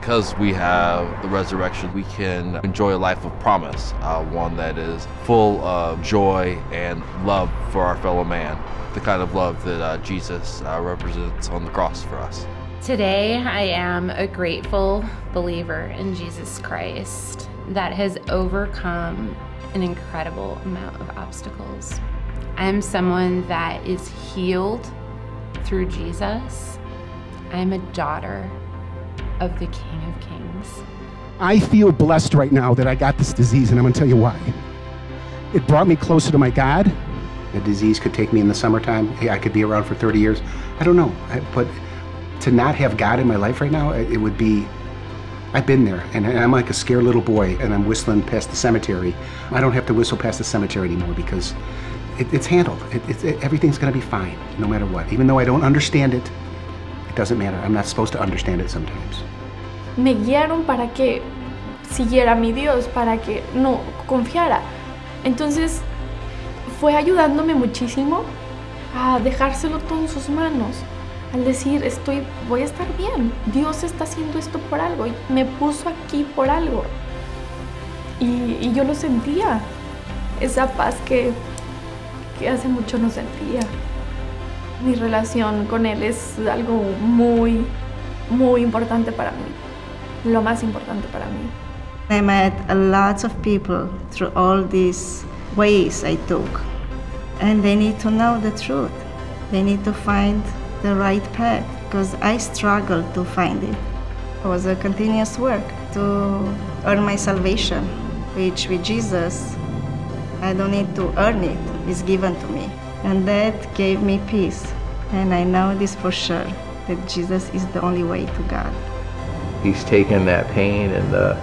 Because we have the resurrection, we can enjoy a life of promise, one that is full of joy and love for our fellow man, the kind of love that Jesus represents on the cross for us. Today, I am a grateful believer in Jesus Christ that has overcome an incredible amount of obstacles. I am someone that is healed through Jesus. I am a daughter of the King of Kings. I feel blessed right now that I got this disease, and I'm gonna tell you why. It brought me closer to my God. The disease could take me in the summertime. Hey, I could be around for 30 years. I don't know, but to not have God in my life right now, it would be, I've been there, and I'm like a scared little boy, and I'm whistling past the cemetery. I don't have to whistle past the cemetery anymore because it's handled. Everything's gonna be fine, no matter what. Even though I don't understand it, it doesn't matter. I'm not supposed to understand it sometimes. Me guiaron para que siguiera a mi Dios, para que no confiara. Entonces fue ayudándome muchísimo a dejárselo todo en sus manos. Al decir, voy a estar bien, Dios está haciendo esto por algo, me puso aquí por algo. Y yo lo sentía, esa paz que hace mucho no sentía. Mi relación con Él es algo muy, muy importante para mí, lo más importante para mí. I met a lot of people through all these ways I took, and they need to know the truth. They need to find the right path, because I struggled to find it. It was a continuous work to earn my salvation, which with Jesus, I don't need to earn it, it's given to me. And that gave me peace. And I know this for sure, that Jesus is the only way to God. He's taken that pain and the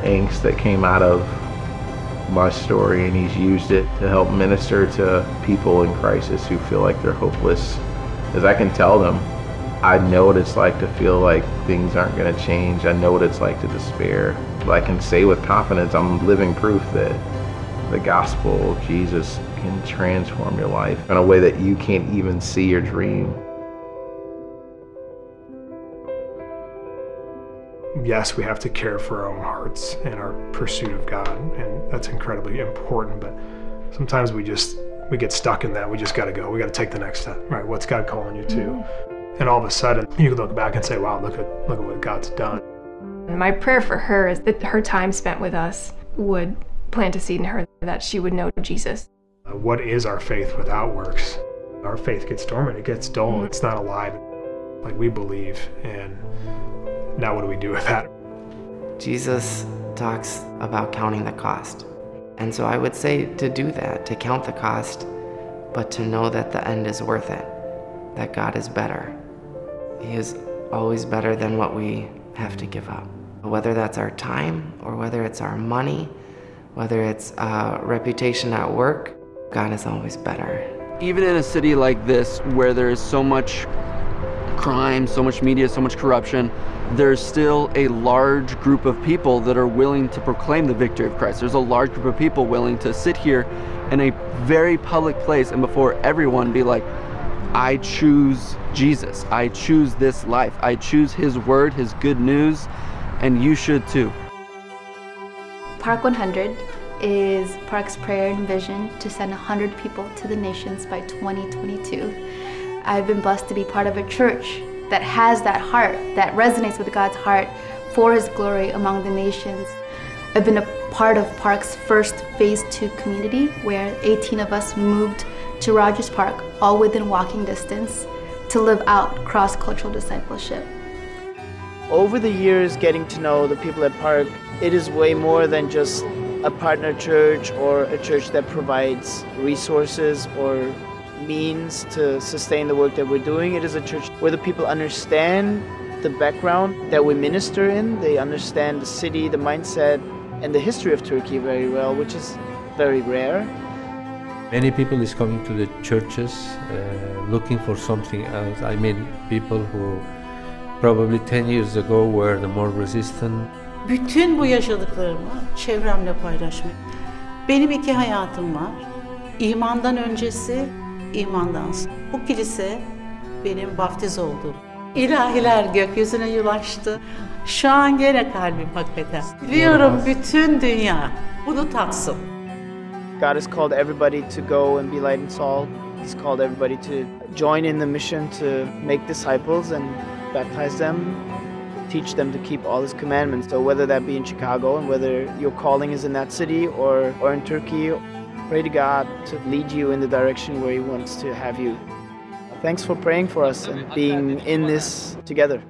angst that came out of my story, and he's used it to help minister to people in crisis who feel like they're hopeless. As I can tell them, I know what it's like to feel like things aren't going to change. I know what it's like to despair. But I can say with confidence, I'm living proof that the gospel of Jesus can transform your life in a way that you can't even see or dream. Yes, we have to care for our own hearts and our pursuit of God, and that's incredibly important, but sometimes we get stuck in that. We just got to go. We got to take the next step, right? What's God calling you to? And all of a sudden, you look back and say, wow, look at what God's done. My prayer for her is that her time spent with us would plant a seed in her that she would know Jesus. What is our faith without works? Our faith gets dormant. It gets dull. It's not alive like we believe. And now what do we do with that? Jesus talks about counting the cost. And so I would say to do that, to count the cost, but to know that the end is worth it, that God is better. He is always better than what we have to give up. Whether that's our time, or whether it's our money, whether it's reputation at work, God is always better. Even in a city like this, where there is so much crime, so much media, so much corruption, there's still a large group of people that are willing to proclaim the victory of Christ. There's a large group of people willing to sit here in a very public place and before everyone be like, I choose Jesus. I choose this life. I choose His word, His good news, and you should too. Park 100 is Park's prayer and vision to send 100 people to the nations by 2022. I've been blessed to be part of a church that has that heart, that resonates with God's heart for His glory among the nations. I've been a part of Park's first Phase 2 community, where 18 of us moved to Rogers Park, all within walking distance, to live out cross-cultural discipleship. Over the years, getting to know the people at Park, it is way more than just a partner church or a church that provides resources or means to sustain the work that we're doing. It is a church where the people understand the background that we minister in. They understand the city, the mindset, and the history of Turkey very well, which is very rare. Many people is coming to the churches looking for something else. I mean, people who probably 10 years ago were the more resistant. Bütün bu yaşadıklarımı çevremle paylaşmak. Benim 2 hayatım var. İmandan öncesi, imandan sonra. Bu kilise benim vaftiz olduğum. İlahiler gökyüzüne ulaştı. Şu an gene kalbim hakikaten. Biliyorum bütün dünya bunu tatsın. God has called everybody to go and be light and salt. He's called everybody to join in the mission to make disciples and baptize them, teach them to keep all His commandments. So whether that be in Chicago and whether your calling is in that city or in Turkey, pray to God to lead you in the direction where He wants to have you. Thanks for praying for us and being in this together.